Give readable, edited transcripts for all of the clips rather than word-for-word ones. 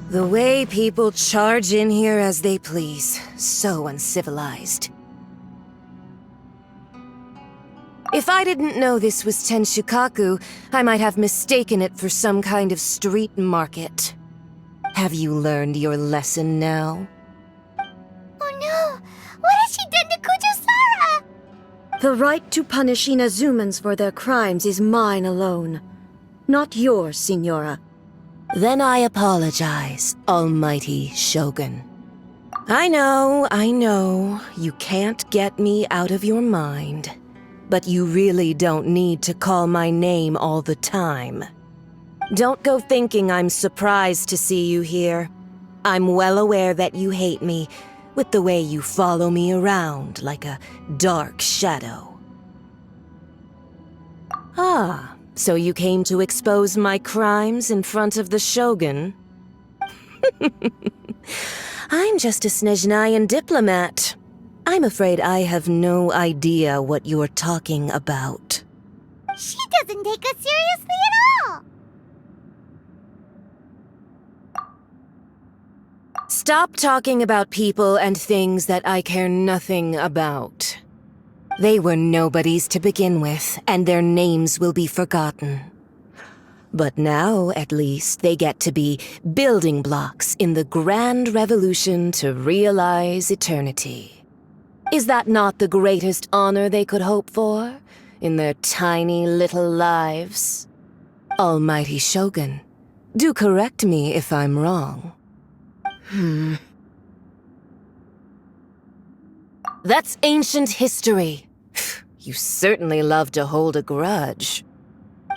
The way people charge in here as they please. So uncivilized. If I didn't know this was Tenshukaku, I might have mistaken it for some kind of street market. Have you learned your lesson now? Oh no! What has she done to Kujusara? The right to punish Inazumans for their crimes is mine alone. Not yours, Signora. Then I apologize, almighty shogun. I know, you can't get me out of your mind. But you really don't need to call my name all the time. Don't go thinking I'm surprised to see you here. I'm well aware that you hate me, with the way you follow me around like a dark shadow. Ah, so you came to expose my crimes in front of the shogun? I'm just a Snezhnayan diplomat. I'm afraid I have no idea what you're talking about. She doesn't take us seriously at all! Stop talking about people and things that I care nothing about. They were nobodies to begin with, and their names will be forgotten. But now, at least, they get to be building blocks in the grand revolution to realize eternity. Is that not the greatest honor they could hope for in their tiny little lives? Almighty Shogun, do correct me if I'm wrong. That's ancient history. You certainly love to hold a grudge.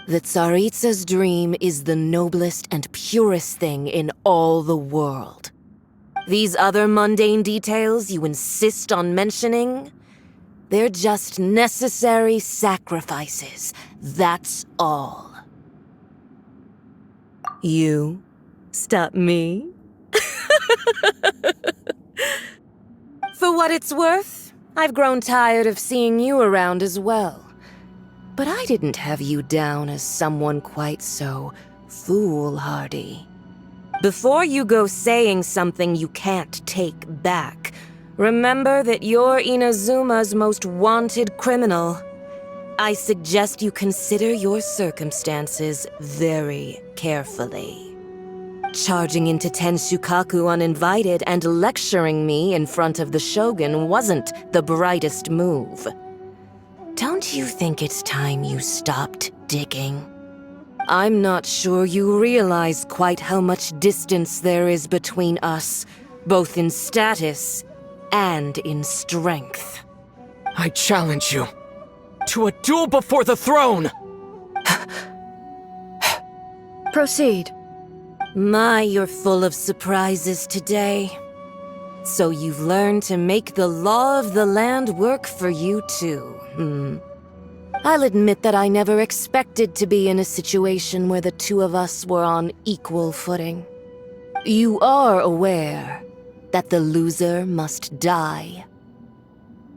The Tsaritsa's dream is the noblest and purest thing in all the world. These other mundane details you insist on mentioning, they're just necessary sacrifices, that's all. You stop me? For what it's worth, I've grown tired of seeing you around as well. But I didn't have you down as someone quite so foolhardy. Before you go saying something you can't take back, remember that you're Inazuma's most wanted criminal. I suggest you consider your circumstances very carefully. Charging into Tenshukaku uninvited and lecturing me in front of the shogun wasn't the brightest move. Don't you think it's time you stopped digging? I'm not sure you realize quite how much distance there is between us, both in status and in strength. I challenge you to a duel before the throne! Proceed. My, you're full of surprises today. So you've learned to make the law of the land work for you too, I'll admit that I never expected to be in a situation where the two of us were on equal footing. You are aware that the loser must die.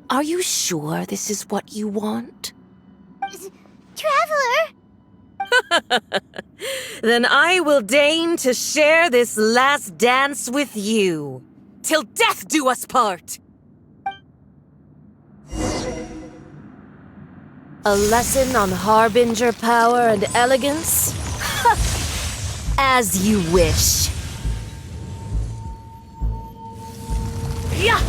Are you sure this is what you want? Traveler! Then I will deign to share this last dance with you. Till death do us part! A lesson on harbinger power and elegance? As you wish. Yeah!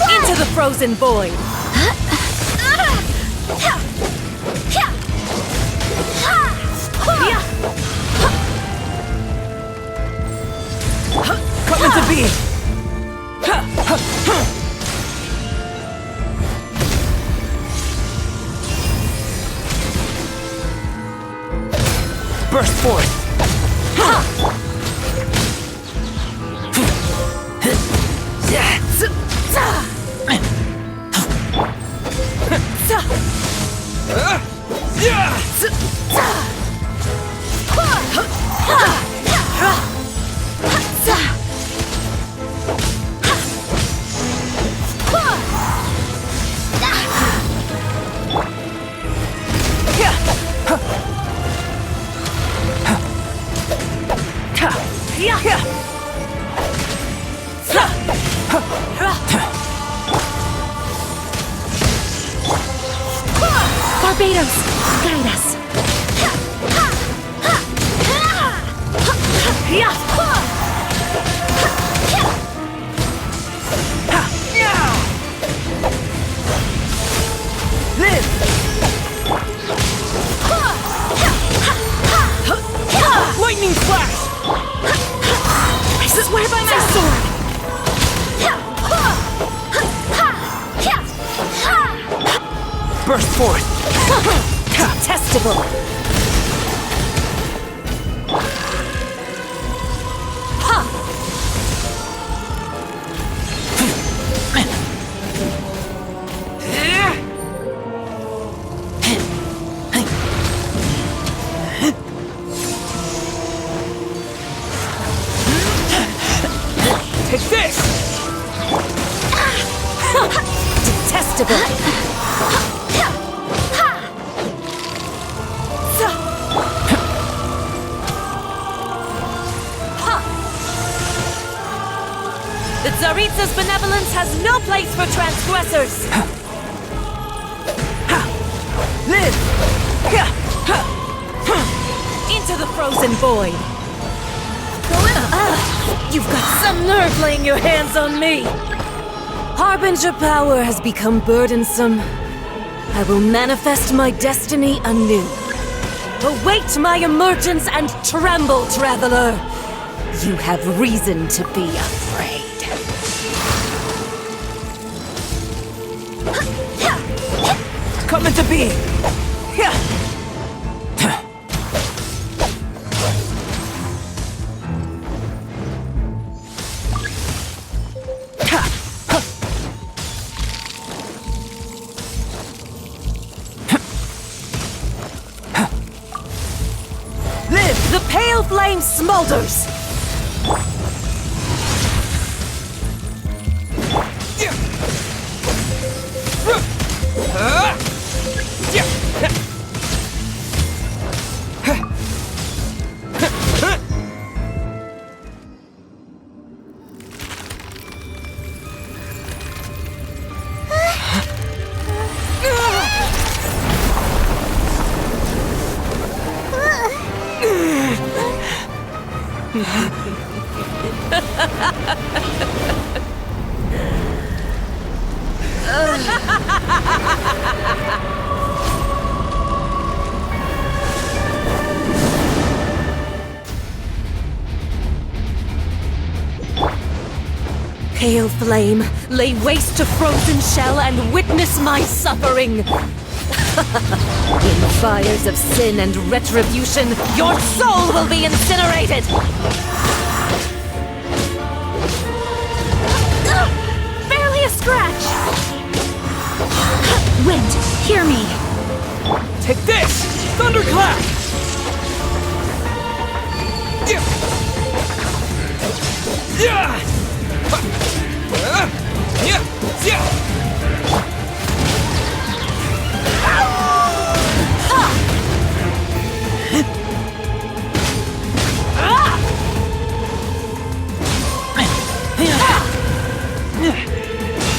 Into the frozen void! Come into being! Burst forth! Barbados, guide us. Lightning flash! I swear by my sword! Burst forth! Detestable! Take this! Detestable! The Tsaritsa's benevolence has no place for transgressors! Live! Into the frozen void! You've got some nerve laying your hands on me! Harbinger power has become burdensome. I will manifest my destiny anew. Await my emergence and tremble, traveler! You have reason to be afraid. Come into being! Live! The pale flame smolders! Pale flame, lay waste to frozen shell and witness my suffering! In fires of sin and retribution, your soul will be incinerated! Barely a scratch! Wind, hear me! Take this! Thunderclap!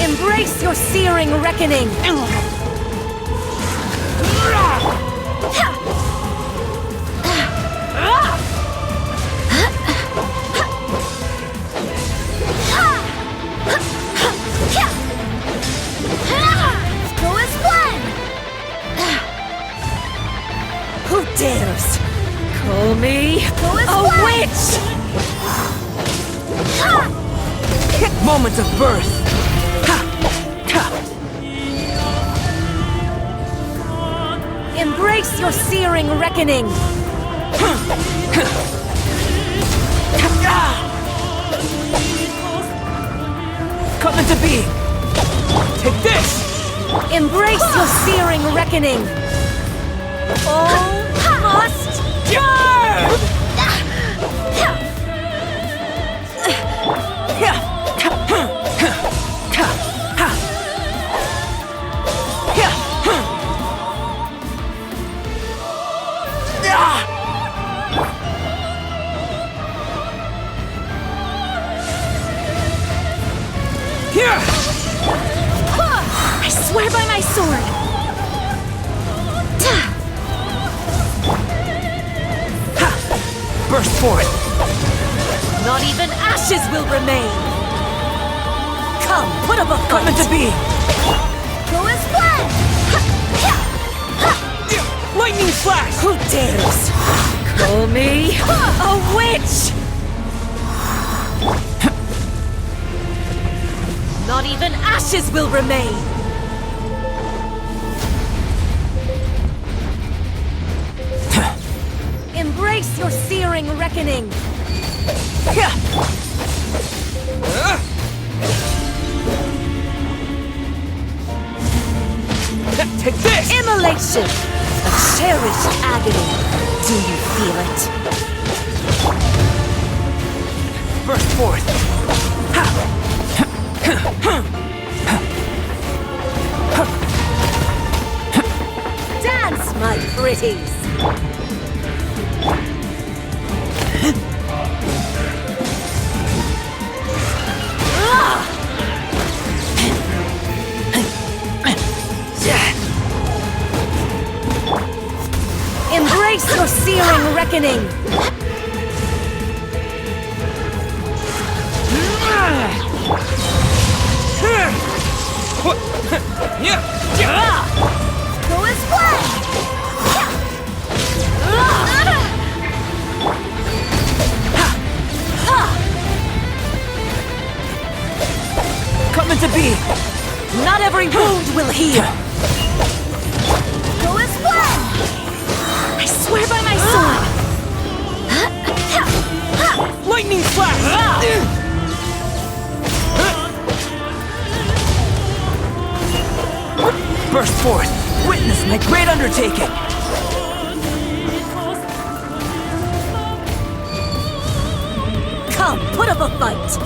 Embrace your searing reckoning! Go as one! Who dares call me a witch? Moment of birth! Embrace your searing reckoning! Come into being! Take this! Embrace your searing reckoning! All must burn! sword! Burst forth! Not even ashes will remain! Come, put up a fight! Coming to be! Go as planned! Lightning flash! Who dares call me a witch? Not even ashes will remain! Embrace your searing reckoning! Take this! Immolation! A cherished agony! Do you feel it? Burst forth! Dance, my pretties! Embrace your searing reckoning! Go as planned! Coming to be! Not every wound will heal! Go as planned! I swear by my sword! Lightning flash! Burst forth! Witness my great undertaking! Come, put up a fight!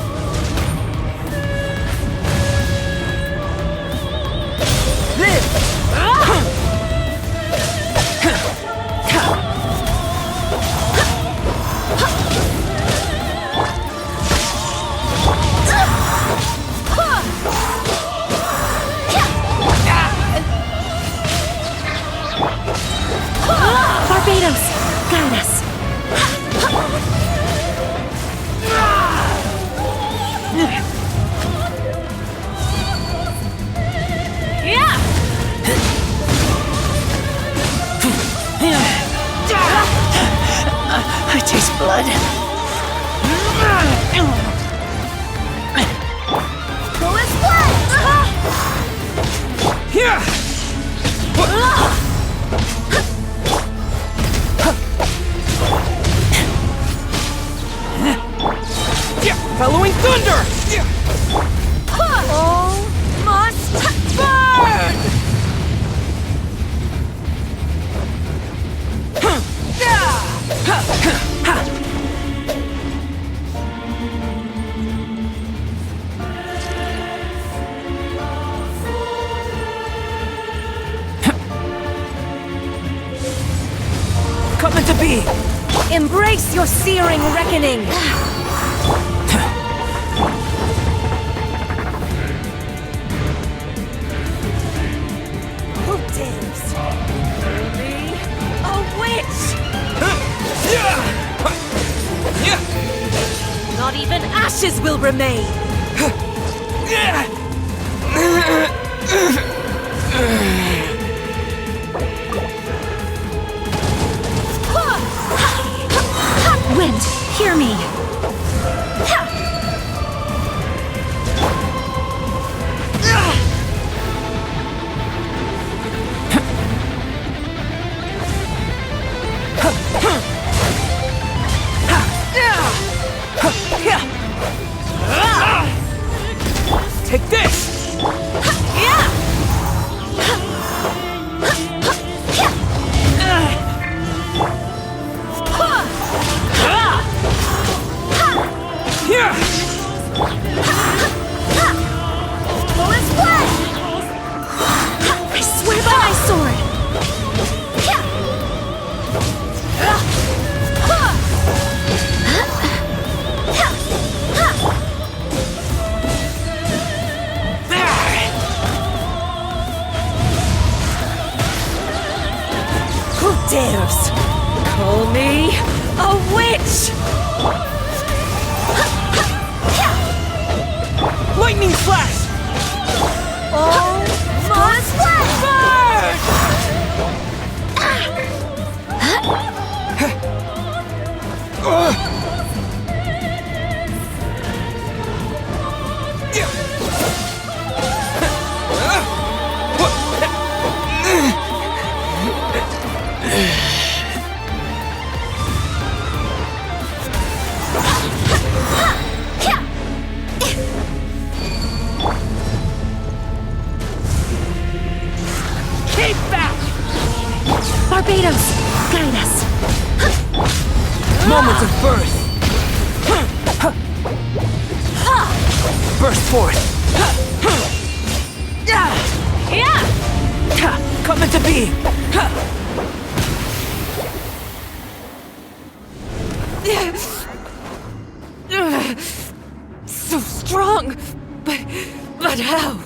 Barbados, guide us. I taste blood. Go as planned! Here! Following thunder! All must burn! Coming to be! Embrace your searing reckoning! Who dares call me a witch? Not even ashes will remain! Wind, hear me. Take this! Here! Go as planned! I swear by my sword. Keep back! Barbados, guide us. Moment of birth! Burst forth! Come into being! So strong, but how?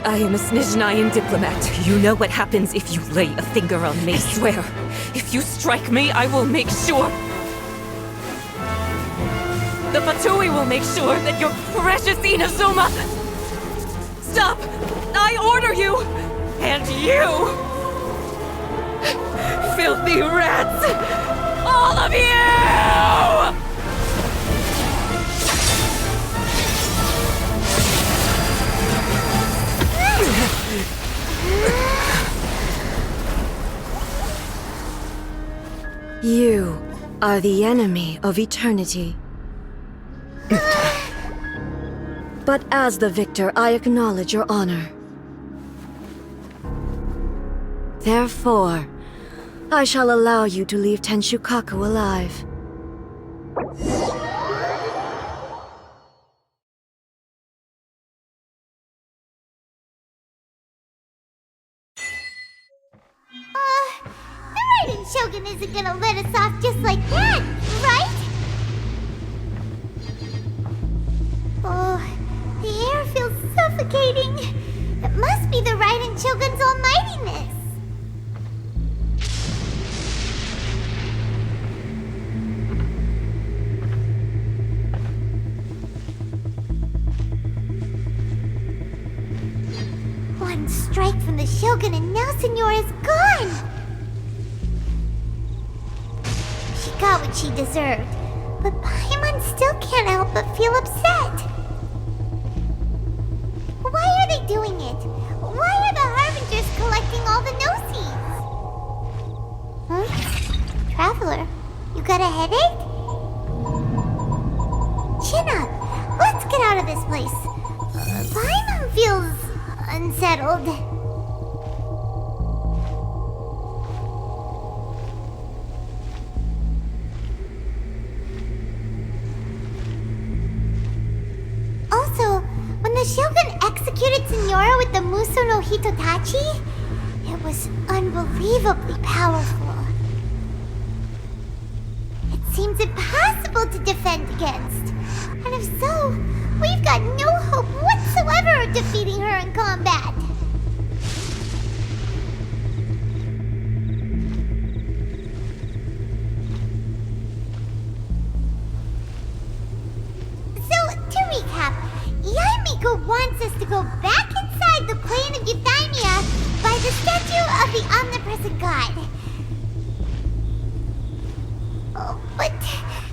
I am a Snezhnayan diplomat. You know what happens if you lay a finger on me. I swear, if you strike me, I will make sure. The Fatui will make sure that your precious INAZUMA... Stop! I order you! And you! Filthy rats! All of you! You are the enemy of eternity. But as the victor, I acknowledge your honor. Therefore, I shall allow you to leave Tenshukaku alive. The Raiden Shogun isn't gonna let us off just like that, right? Oh, the air feels suffocating. It must be the Raiden Shogun's almightiness. One strike from the Shogun and now Signora's gone! She got what she deserved, but Paimon still can't help but feel upset. Why are they doing it? Why are the Harbingers collecting all the no-seeds? Huh? Traveler, you got a headache? Chin up! Let's get out of this place. Paimon feels unsettled. Also, when the Shogun executed Signora with the Muso no Hitotachi, it was unbelievably powerful. It seems impossible to defend against. And if so, we've got no hope whatsoever of defeating her in combat. So, to recap, Yaemiko wants us to go back inside the plane of Euthymia by the statue of the omnipresent god. Oh, but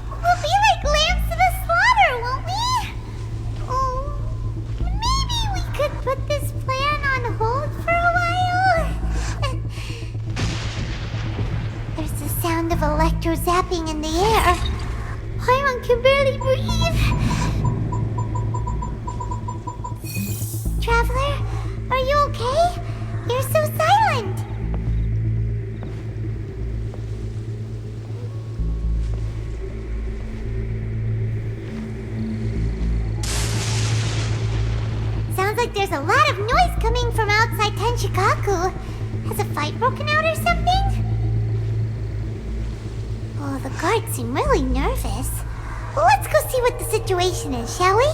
we'll be like lambs to the slaughter, won't we? Oh, maybe we could put this plan on hold for a while? There's the sound of electro zapping in the air. Paimon can barely breathe. Traveler, are you okay? You're so silent. Sounds like there's a lot of noise coming from outside Tenshukaku. Has a fight broken out or something? Oh, the guards seem really nervous. Well, let's go see what the situation is, shall we?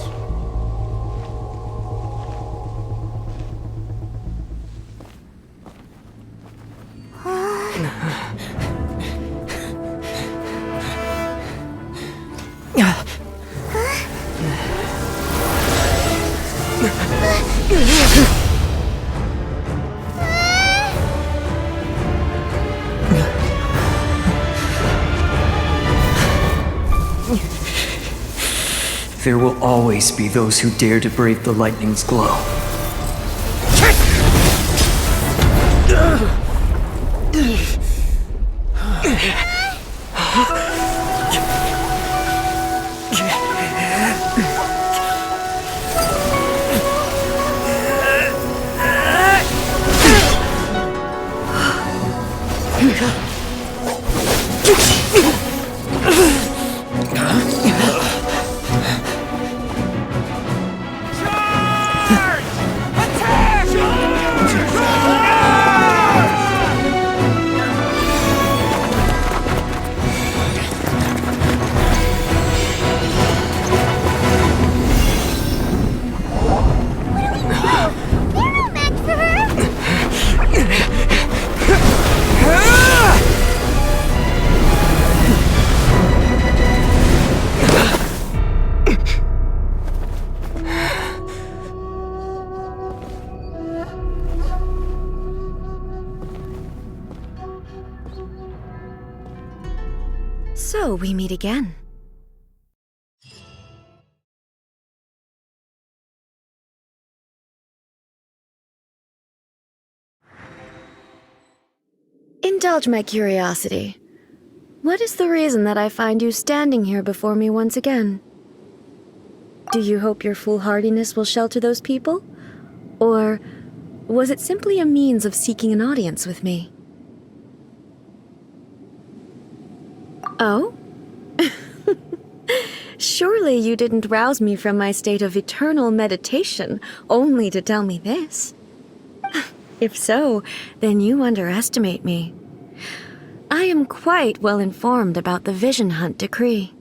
There will always be those who dare to brave the lightning's glow. They're no match for her! So we meet again. Indulge my curiosity. What is the reason that I find you standing here before me once again? Do you hope your foolhardiness will shelter those people? Or was it simply a means of seeking an audience with me? Oh? Surely you didn't rouse me from my state of eternal meditation only to tell me this. If so, then you underestimate me. I am quite well informed about the Vision Hunt decree.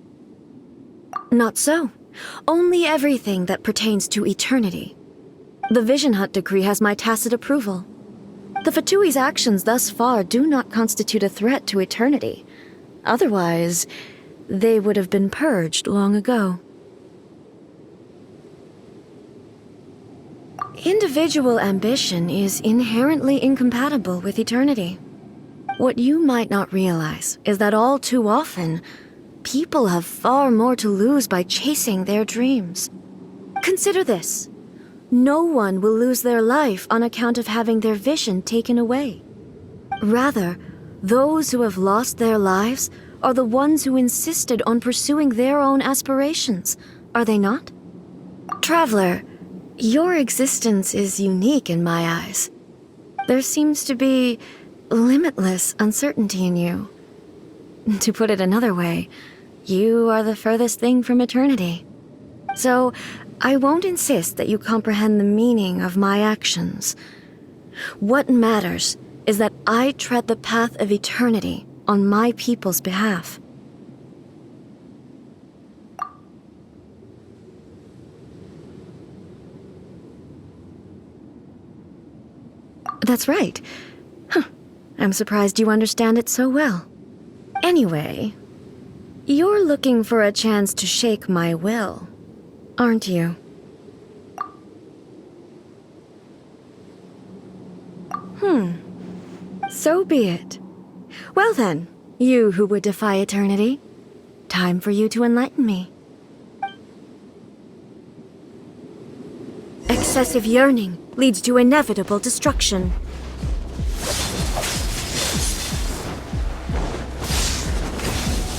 Not so. Only everything that pertains to eternity. The Vision Hunt decree has my tacit approval. The Fatui's actions thus far do not constitute a threat to eternity. Otherwise, they would have been purged long ago. Individual ambition is inherently incompatible with eternity. What you might not realize is that all too often, people have far more to lose by chasing their dreams. Consider this. No one will lose their life on account of having their vision taken away. Rather, those who have lost their lives are the ones who insisted on pursuing their own aspirations, are they not? Traveler, your existence is unique in my eyes. There seems to be limitless uncertainty in you. To put it another way, you are the furthest thing from eternity. So, I won't insist that you comprehend the meaning of my actions. What matters is that I tread the path of eternity on my people's behalf. That's right. I'm surprised you understand it so well. Anyway, you're looking for a chance to shake my will, aren't you? So be it. Well then, you who would defy eternity, time for you to enlighten me. Excessive yearning leads to inevitable destruction.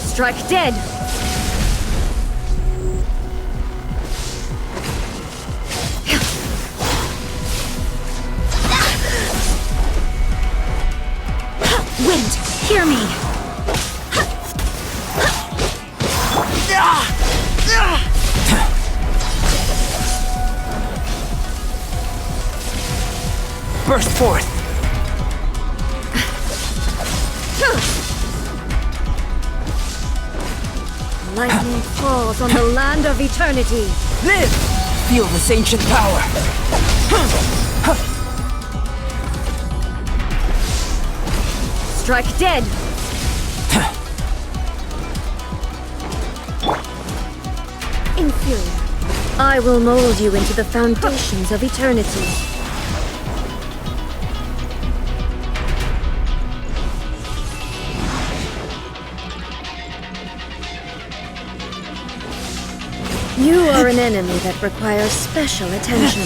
Strike dead! Wind, hear me! Burst forth! Lightning falls on the land of eternity. Live! Feel this ancient power! Strike dead! Inferior. I will mold you into the foundations of eternity. You an enemy that requires special attention.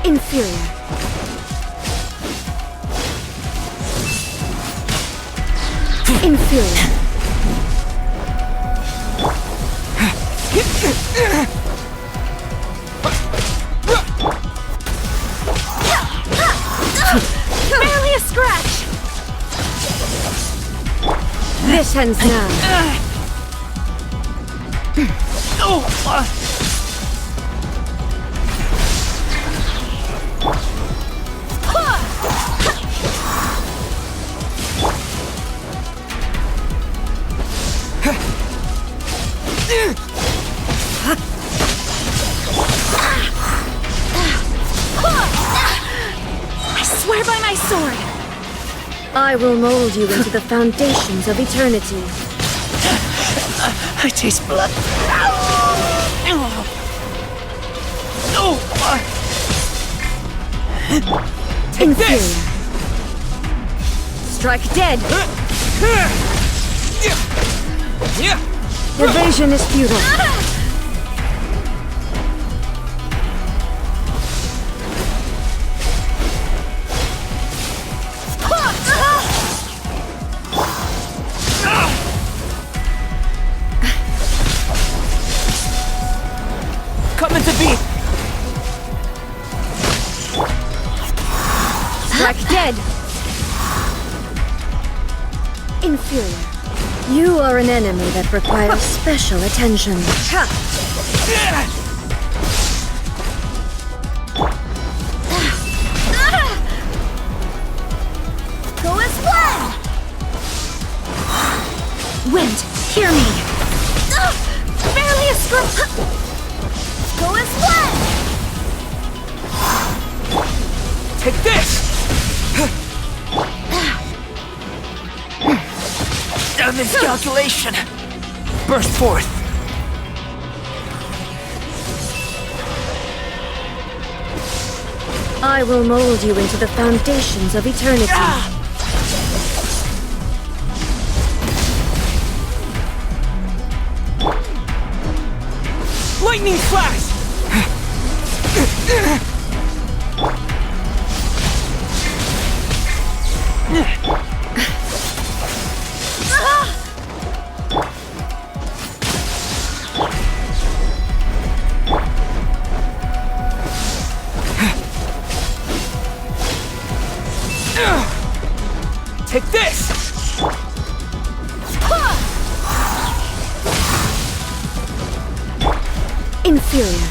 Inferior. Inferior. Barely a scratch! This ends now. I swear by my sword! I will mold you into the foundations of eternity. I taste blood. Take Inferior. this! Strike dead. Yeah. Evasion is futile. Coming to beat. Strike dead. Inferior. You are an enemy that requires special attention. Go as one! Wind, hear me. Barely a scratch! Go as one! Take this! Miscalculation! Burst forth! I will mold you into the foundations of eternity. Lightning flash! Take this! Inferior.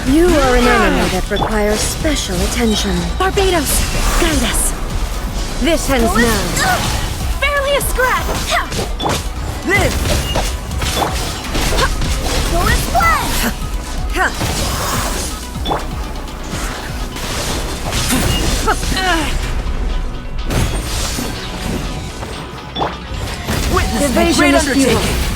You are an enemy that requires special attention. Barbados, guide us. This ends now. Barely a scratch! Live! Go as one! Witness my Evasion great is futile. undertaking!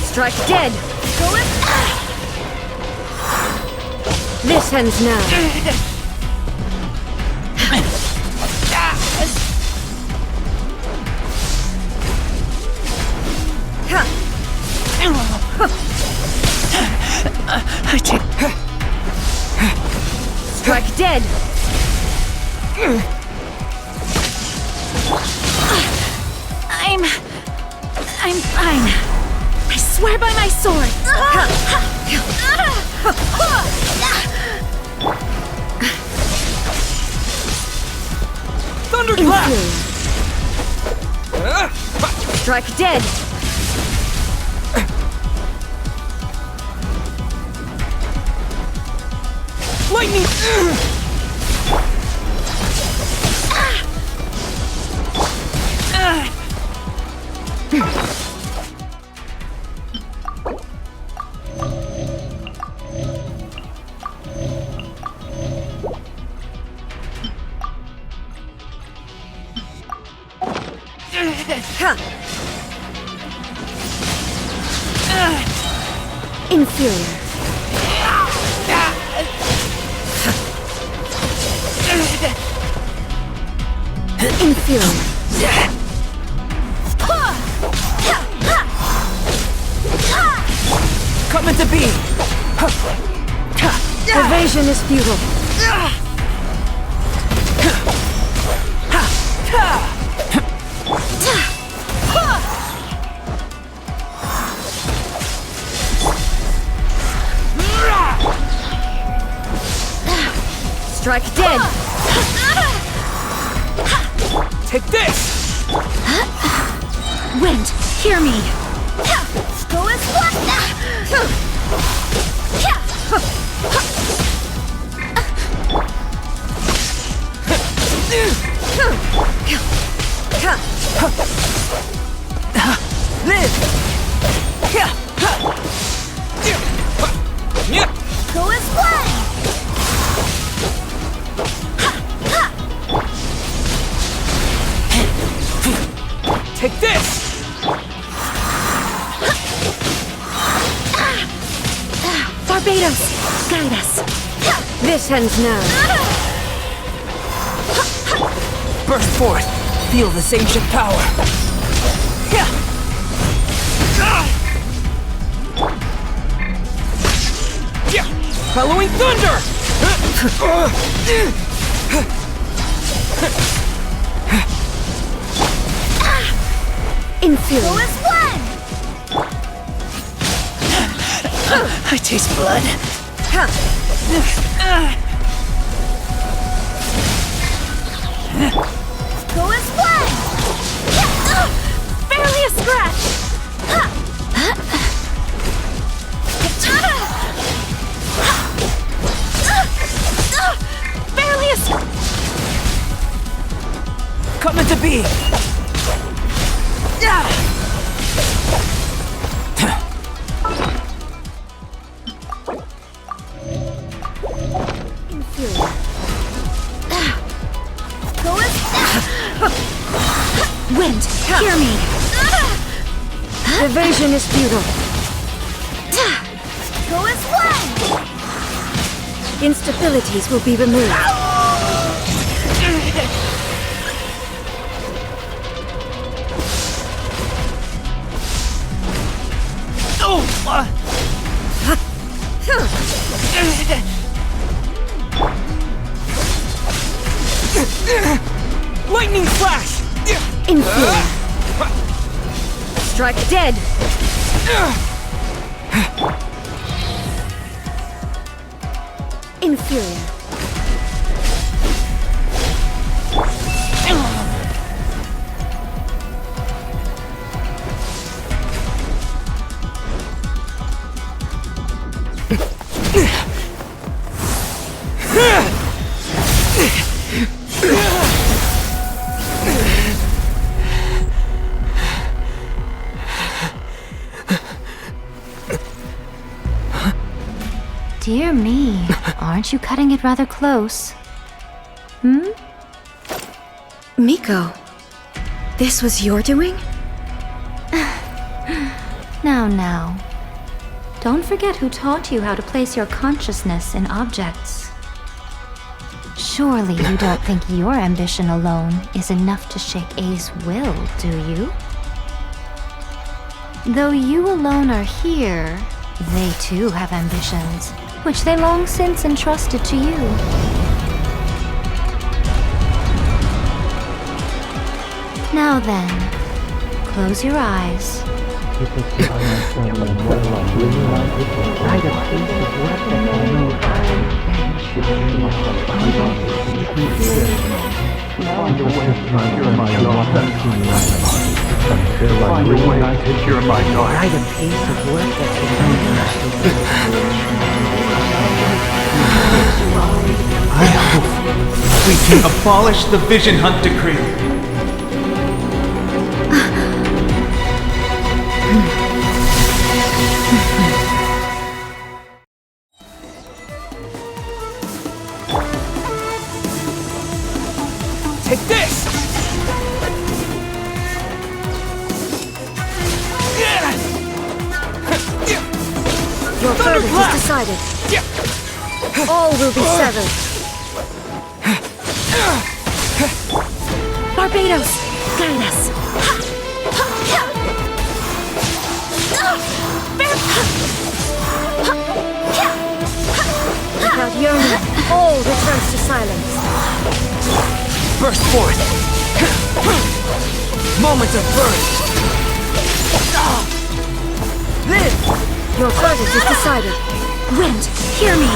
Strike dead. Go as This ends now. I take... Strike dead. I'm fine. I swear by my sword! Thunderclap! Strike dead. Lightning! Inferior. Inferior. Coming to be! Evasion is futile. Strike dead. Take this! Wind, hear me. Go as Live! Go as one! Take this! Barbados, guide us. This ends now. Burst forth! Feel this ancient power! Following thunder! Inferior. Go as one! I taste blood. Go as one! Barely a scratch. Barely a Coming to be! inferior. Go as Wind, hear me. Evasion is futile. Go as one! Instabilities will be removed. Lightning flash! Inferior. Strike dead. Inferior. Dear me, aren't you cutting it rather close? Miko, this was your doing? Now. Don't forget who taught you how to place your consciousness in objects. Surely you don't think your ambition alone is enough to shake A's will, do you? Though you alone are here, they too have ambitions, which they long since entrusted to you. Now then, close your eyes. I hope we can abolish the Vision Hunt Decree. Take this! verdict is decided. All will be severed. Barbados, guide us. Without yearning, all returns to silence. Burst forth! Moments of birth! Live! Your verdict is decided. Wind, hear me!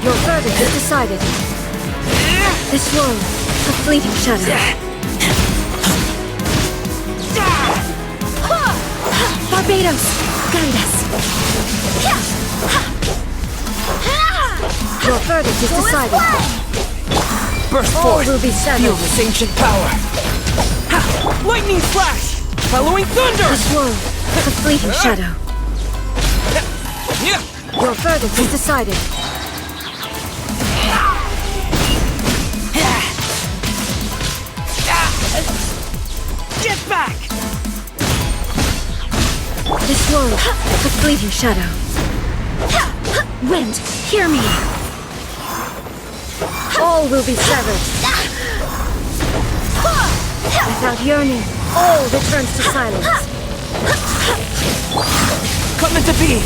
Your verdict is decided. This world, a fleeting shadow. Barbados, guide us. Your verdict is decided. Burst All forth! will be severed. Feel this ancient power! Ha! Lightning flash! Following thunder! This world, a fleeting shadow. Your verdict is decided. Get back! This world, a fleeting shadow. Wind, hear me! All will be severed. Without yearning, all returns to silence. Come into being!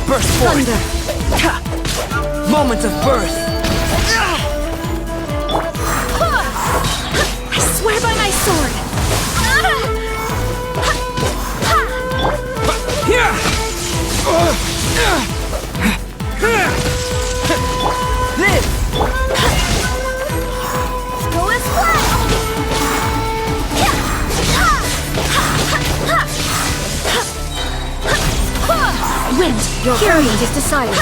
Burst forth! Thunder. Ha! Moments of birth! I swear by my sword! Here! Live! Go as one! Wind, Your hear me! verdict is decided.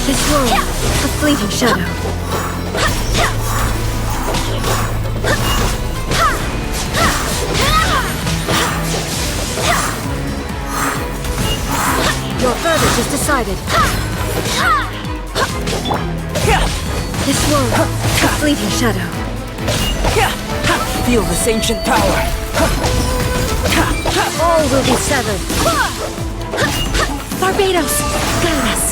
This world, a fleeting shadow. Your verdict is decided. This world, a fleeting shadow. Feel this ancient power! All will be severed. Barbados, guide us!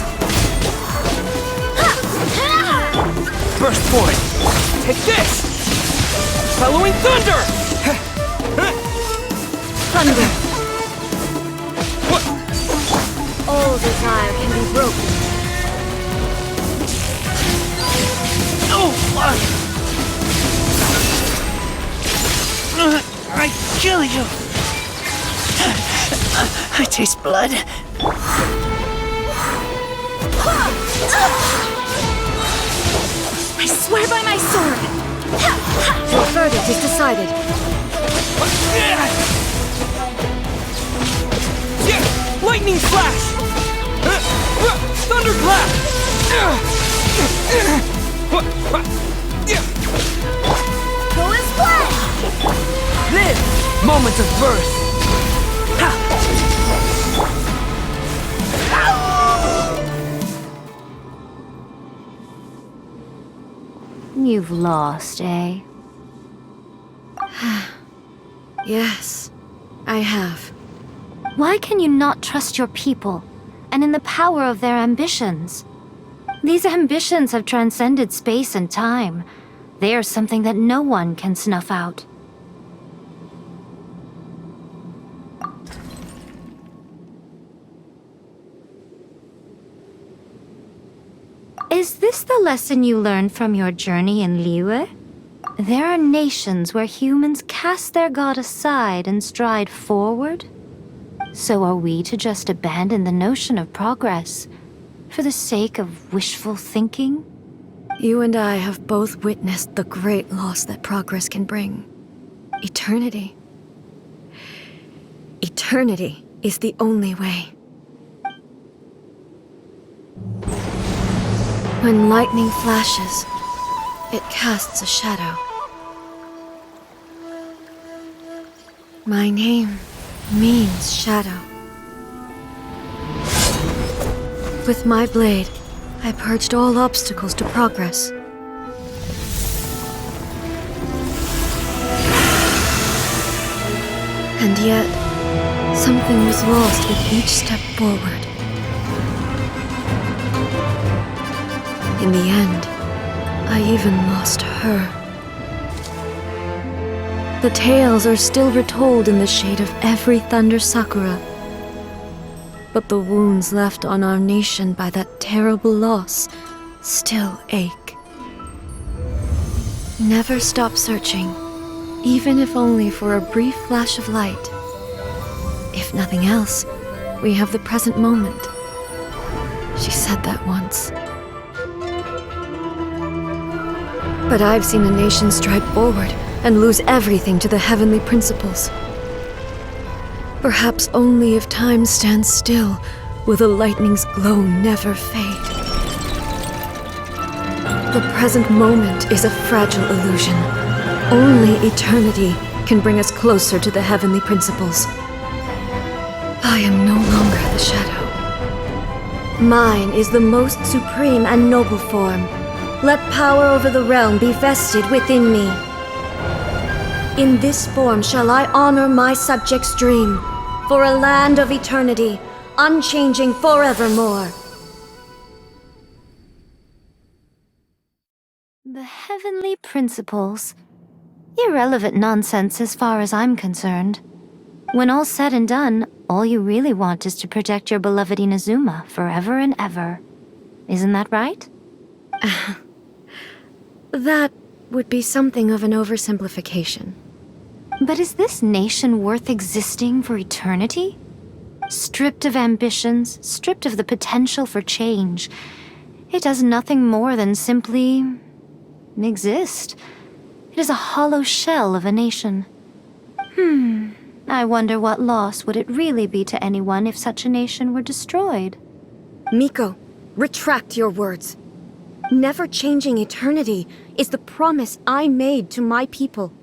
Burst forth! Take this! Following thunder! Thunder. All desire can be broken. I kill you. I taste blood. I swear by my sword! Your verdict is decided. Lightning flash! Thunderclap! Go as one! Live! Moments of birth! You've lost, eh? Yes, I have. Why can you not trust your people, and in the power of their ambitions? These ambitions have transcended space and time. They are something that no one can snuff out. Is this the lesson you learned from your journey in Liyue? There are nations where humans cast their god aside and stride forward. So are we to just abandon the notion of progress for the sake of wishful thinking? You and I have both witnessed the great loss that progress can bring. Eternity. Eternity is the only way. When lightning flashes, It casts a shadow. My name means shadow. With my blade, I purged all obstacles to progress. And yet, something was lost with each step forward. In the end, I even lost her. The tales are still retold in the shade of every Thunder Sakura. But the wounds left on our nation by that terrible loss still ache. Never stop searching, even if only for a brief flash of light. If nothing else, we have the present moment. She said that once. But I've seen a nation stride forward and lose everything to the heavenly principles. Perhaps only if time stands still will the lightning's glow never fade. The present moment is a fragile illusion. Only eternity can bring us closer to the heavenly principles. I am no longer the shadow. Mine is the most supreme and noble form. Let power over the realm be vested within me. In this form shall I honor my subjects' dream, for a land of eternity, unchanging forevermore. The heavenly principles. Irrelevant nonsense as far as I'm concerned. When all's said and done, all you really want is to protect your beloved INAZUMA forever and ever. Isn't that right? That would be something of an oversimplification. But is this nation worth existing for eternity? Stripped of ambitions, stripped of the potential for change, it does nothing more than simply exist. It is a hollow shell of a nation. I wonder what loss would it really be to anyone if such a nation were destroyed? Miko, retract your words. Never changing eternity is the promise I made to my people.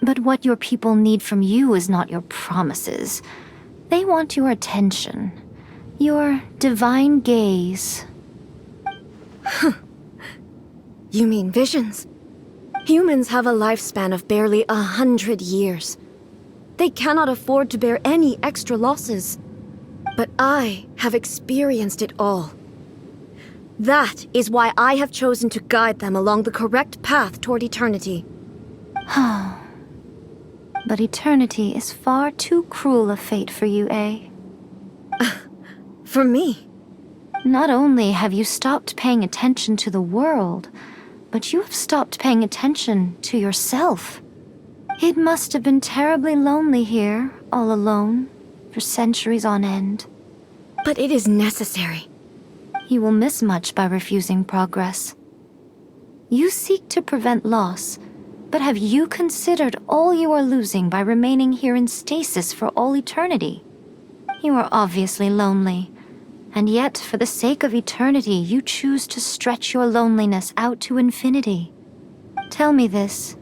But what your people need from you is not your promises. They want your attention. Your divine gaze. You mean visions? Humans have a lifespan of barely 100 years. They cannot afford to bear any extra losses. But I have experienced it all. That is why I have chosen to guide them along the correct path toward eternity. But eternity is far too cruel a fate for you, eh? For me? Not only have you stopped paying attention to the world, but you have stopped paying attention to yourself. It must have been terribly lonely here, all alone, for centuries on end. But it is necessary. You will miss much by refusing progress. You seek to prevent loss, but have you considered all you are losing by remaining here in stasis for all eternity? You are obviously lonely, and yet for the sake of eternity you choose to stretch your loneliness out to infinity. Tell me this.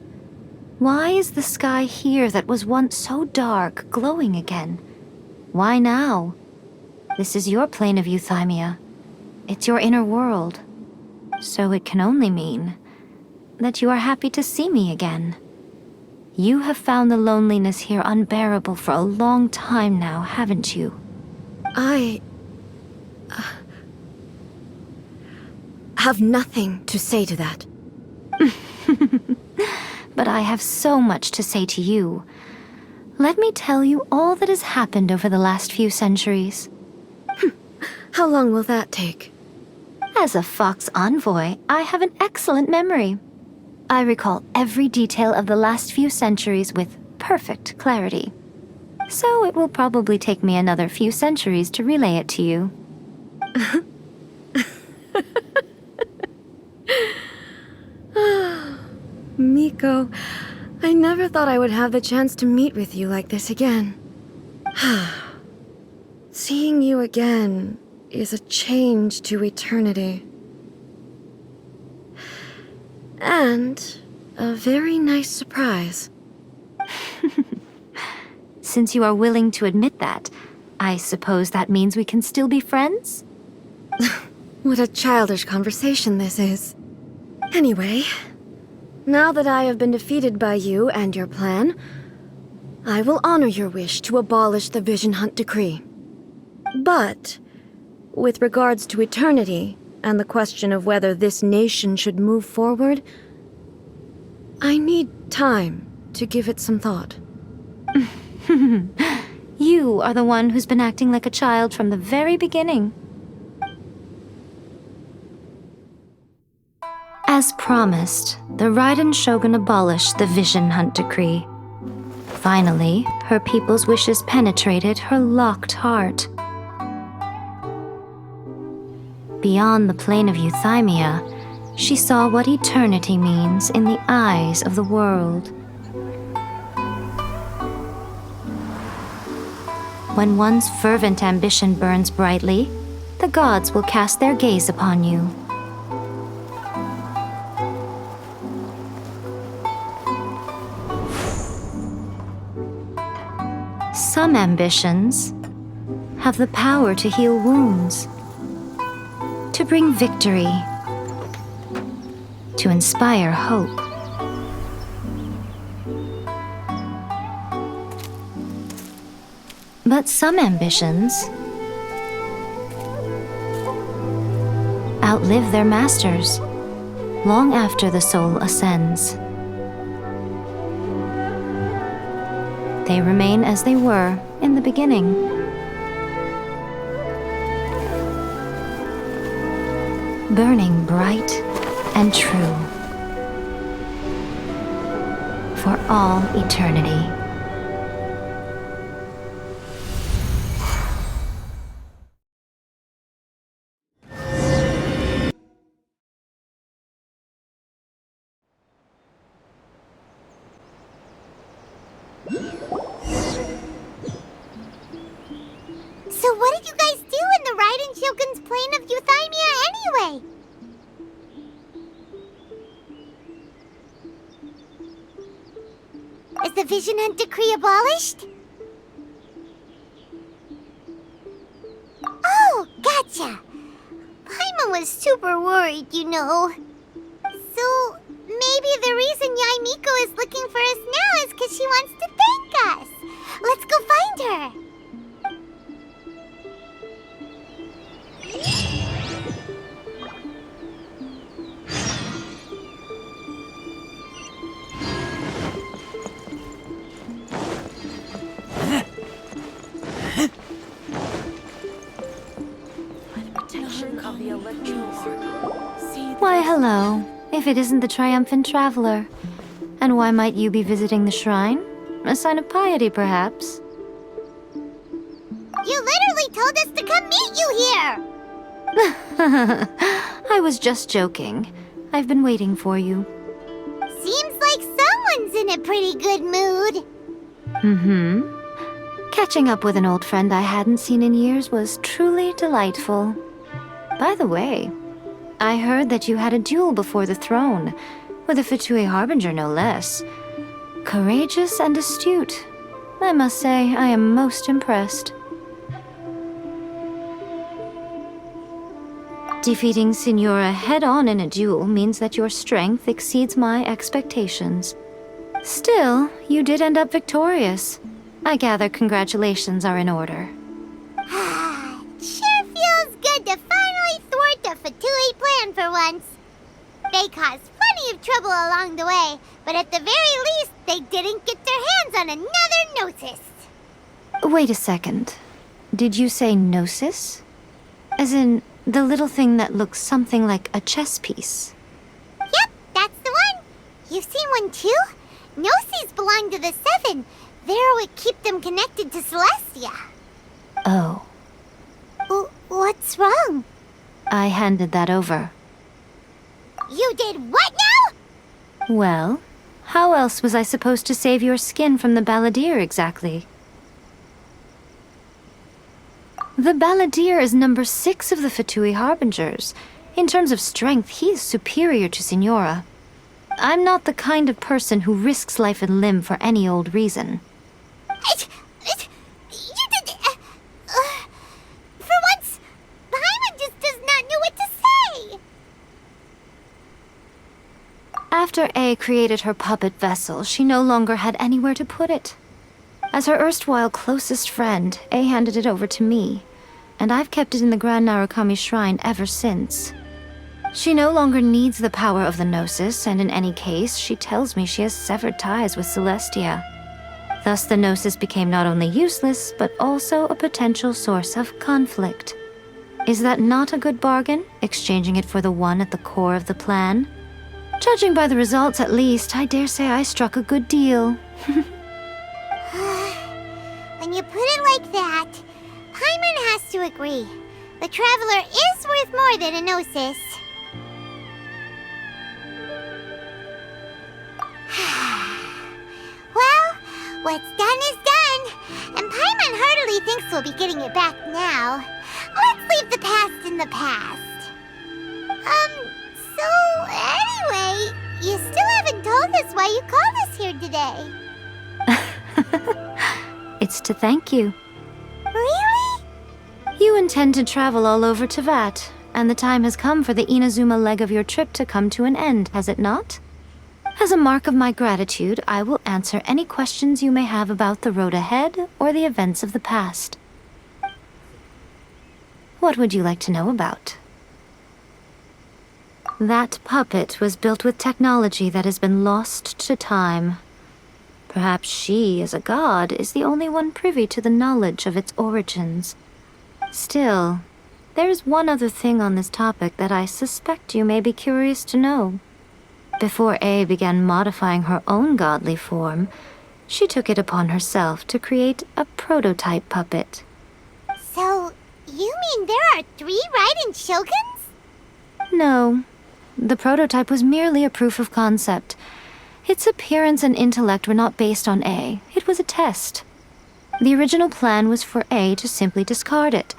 Why is the sky here that was once so dark glowing again? Why now? This is your plane of euthymia. It's your inner world. So it can only mean that you are happy to see me again. You have found the loneliness here unbearable for a long time now, haven't you? I have nothing to say to that. But I have so much to say to you. Let me tell you all that has happened over the last few centuries. How long will that take? As a Fox envoy, I have an excellent memory. I recall every detail of the last few centuries with perfect clarity. So it will probably take me another few centuries to relay it to you. Miko, I never thought I would have the chance to meet with you like this again. Seeing you again is a change to eternity. And a very nice surprise. Since you are willing to admit that, I suppose that means we can still be friends? What a childish conversation this is. Anyway, now that I have been defeated by you and your plan, I will honor your wish to abolish the Vision Hunt Decree. But, with regards to eternity and the question of whether this nation should move forward, I need time to give it some thought. You are the one who's been acting like a child from the very beginning. As promised, the Raiden Shogun abolished the Vision Hunt Decree. Finally, her people's wishes penetrated her locked heart. Beyond the plane of Euthymia, she saw what eternity means in the eyes of the world. When one's fervent ambition burns brightly, the gods will cast their gaze upon you. Some ambitions have the power to heal wounds, to bring victory, to inspire hope. But some ambitions outlive their masters long after the soul ascends. They remain as they were in the beginning. Burning bright and true for all eternity. So what did you guys do in the Raiden Shogun's plane of Euthymia anyway? Is the Vision Hunt Decree abolished? Oh, gotcha. Paimon was super worried, you know. So, maybe the reason Yaimiko is looking for us now is because she wants to thank us. Let's go find her. Why, hello, if it isn't the triumphant traveler. And why might you be visiting the shrine? A sign of piety, perhaps? You literally told us to come meet you here! I was just joking. I've been waiting for you. Seems like someone's in a pretty good mood. Catching up with an old friend I hadn't seen in years was truly delightful. By the way, I heard that you had a duel before the throne, with a Fatui Harbinger no less. Courageous and astute. I must say, I am most impressed. Defeating Signora head-on in a duel means that your strength exceeds my expectations. Still, you did end up victorious. I gather congratulations are in order. Sure feels good to finally thwart the Fatui plan for once. They caused plenty of trouble along the way, but at the very least, they didn't get their hands on another Gnosis. Wait a second. Did you say Gnosis? As in, the little thing that looks something like a chess piece? Yep, that's the one. You've seen one too? Gnosis belong to the Seven. They're what keep them connected to Celestia. Oh. What's wrong? I handed that over. You did what now? Well, how else was I supposed to save your skin from the Balladeer exactly? The Balladeer is number 6 of the Fatui Harbingers. In terms of strength, he is superior to Signora. I'm not the kind of person who risks life and limb for any old reason. For once, Paimon just does not know what to say. After A created her puppet vessel, she no longer had anywhere to put it. As her erstwhile closest friend, A handed it over to me, and I've kept it in the Grand Narukami Shrine ever since. She no longer needs the power of the Gnosis, and in any case, she tells me she has severed ties with Celestia. Thus, the Gnosis became not only useless, but also a potential source of conflict. Is that not a good bargain, exchanging it for the one at the core of the plan? Judging by the results, at least, I dare say I struck a good deal. When you put it like that, Paimon has to agree. The Traveler is worth more than a Gnosis. Well, what's done is done, and Paimon heartily thinks we'll be getting it back now. Let's leave the past in the past. So anyway, you still haven't told us why you called us here today. It's to thank you. Really? You intend to travel all over Teyvat, and the time has come for the INAZUMA leg of your trip to come to an end, has it not? As a mark of my gratitude, I will answer any questions you may have about the road ahead or the events of the past. What would you like to know about? That puppet was built with technology that has been lost to time. Perhaps she, as a god, is the only one privy to the knowledge of its origins. Still, there is one other thing on this topic that I suspect you may be curious to know. Before A began modifying her own godly form, she took it upon herself to create a prototype puppet. So, you mean there are 3 Raiden Shoguns? No. The prototype was merely a proof of concept. Its appearance and intellect were not based on A. It was a test. The original plan was for A to simply discard it.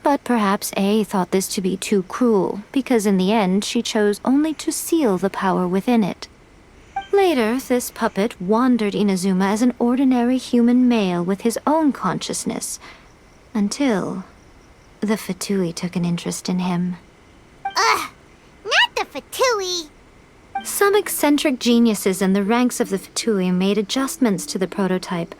But perhaps A thought this to be too cruel, because in the end she chose only to seal the power within it. Later, this puppet wandered Inazuma as an ordinary human male with his own consciousness, until the Fatui took an interest in him. Not the Fatui! Some eccentric geniuses in the ranks of the Fatui made adjustments to the prototype,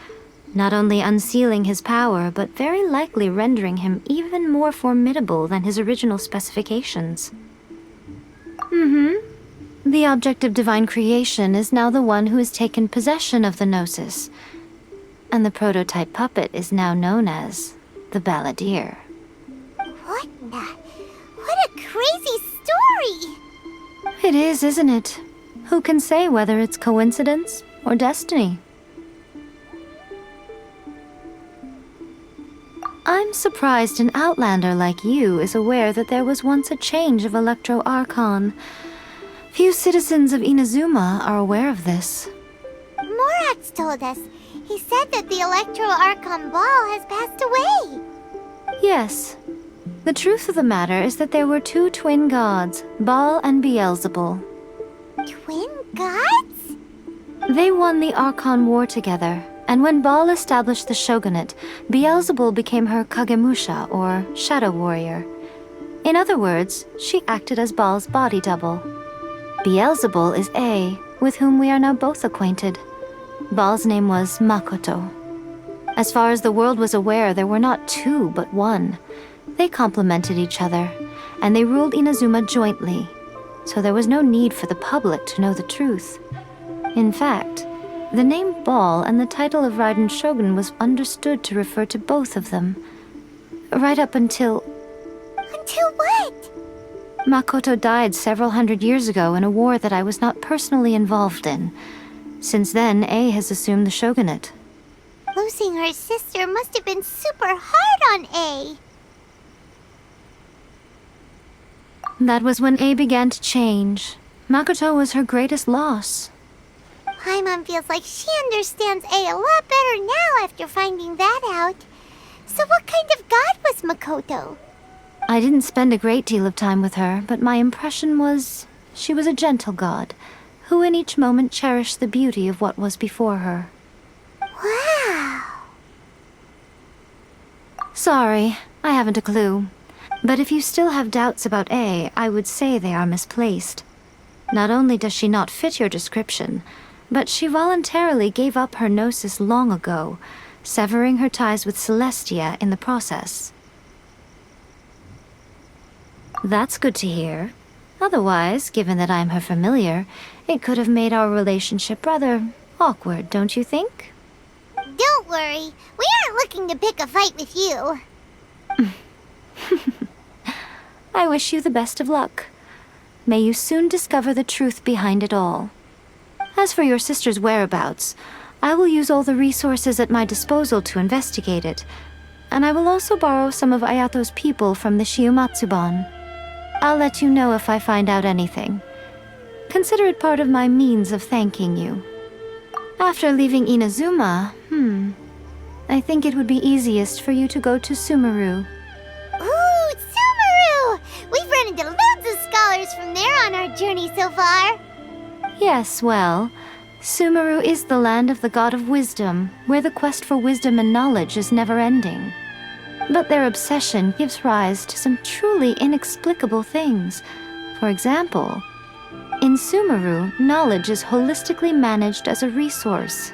not only unsealing his power, but very likely rendering him even more formidable than his original specifications. The object of divine creation is now the one who has taken possession of the Gnosis, and the prototype puppet is now known as the Balladeer. What a crazy story! It is, isn't it? Who can say whether it's coincidence or destiny? I'm surprised an outlander like you is aware that there was once a change of Electro Archon. Few citizens of Inazuma are aware of this. Morax told us. He said that the Electro Archon Ball has passed away. Yes. The truth of the matter is that there were 2 twin gods, Baal and Beelzebul. Twin gods? They won the Archon War together, and when Baal established the shogunate, Beelzebul became her Kagemusha, or shadow warrior. In other words, she acted as Baal's body double. Beelzebul is A, with whom we are now both acquainted. Baal's name was Makoto. As far as the world was aware, there were not 2, but 1. They complemented each other, and they ruled Inazuma jointly, so there was no need for the public to know the truth. In fact, the name Baal and the title of Raiden Shogun was understood to refer to both of them. Right up until... Until what? Makoto died several hundred years ago in a war that I was not personally involved in. Since then, A has assumed the shogunate. Losing her sister must have been super hard on A. That was when A began to change. Makoto was her greatest loss. Paimon feels like she understands A a lot better now after finding that out. So what kind of god was Makoto? I didn't spend a great deal of time with her, but my impression was she was a gentle god, who in each moment cherished the beauty of what was before her. Wow. Sorry, I haven't a clue. But if you still have doubts about A, I would say they are misplaced. Not only does she not fit your description, but she voluntarily gave up her gnosis long ago, severing her ties with Celestia in the process. That's good to hear. Otherwise, given that I'm her familiar, it could have made our relationship rather awkward, don't you think? Don't worry. We aren't looking to pick a fight with you. I wish you the best of luck. May you soon discover the truth behind it all. As for your sister's whereabouts, I will use all the resources at my disposal to investigate it, and I will also borrow some of Ayato's people from the Shiumatsuban. I'll let you know if I find out anything. Consider it part of my means of thanking you. After leaving Inazuma, I think it would be easiest for you to go to Sumeru. Ooh, Sumeru! We've run into loads of scholars from there on our journey so far. Yes, well, Sumeru is the land of the god of wisdom, where the quest for wisdom and knowledge is never-ending. But their obsession gives rise to some truly inexplicable things. For example, in Sumeru, knowledge is holistically managed as a resource.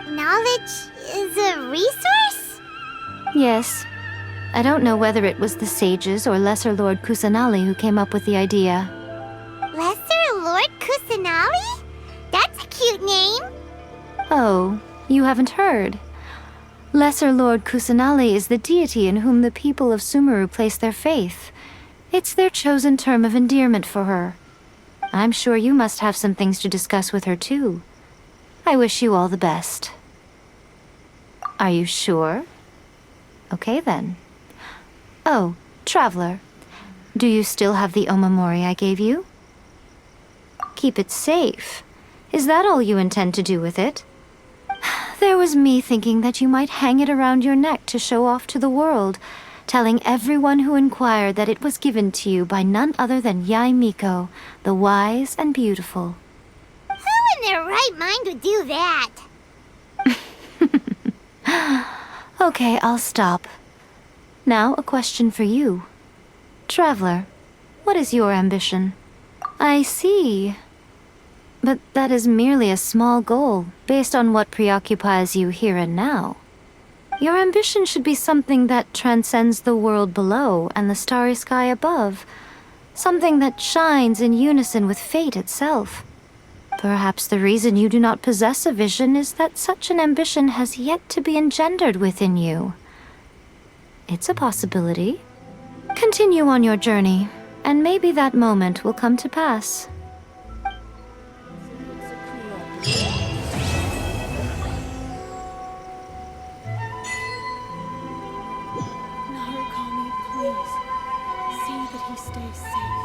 Knowledge is a resource? Yes. I don't know whether it was the sages or Lesser Lord Kusanali who came up with the idea. Lesser Lord Kusanali? That's a cute name. Oh, you haven't heard. Lesser Lord Kusanali is the deity in whom the people of Sumeru place their faith. It's their chosen term of endearment for her. I'm sure you must have some things to discuss with her too. I wish you all the best. Are you sure? Okay then. Oh, Traveler, do you still have the omamori I gave you? Keep it safe. Is that all you intend to do with it? There was me thinking that you might hang it around your neck to show off to the world, telling everyone who inquired that it was given to you by none other than Yae Miko, the wise and beautiful. Who in their right mind would do that? Okay, I'll stop. Now, a question for you. Traveler, what is your ambition? I see. But that is merely a small goal, based on what preoccupies you here and now. Your ambition should be something that transcends the world below and the starry sky above. Something that shines in unison with fate itself. Perhaps the reason you do not possess a vision is that such an ambition has yet to be engendered within you. It's a possibility. Continue on your journey, and maybe that moment will come to pass. Narukami, please. See that he stays safe.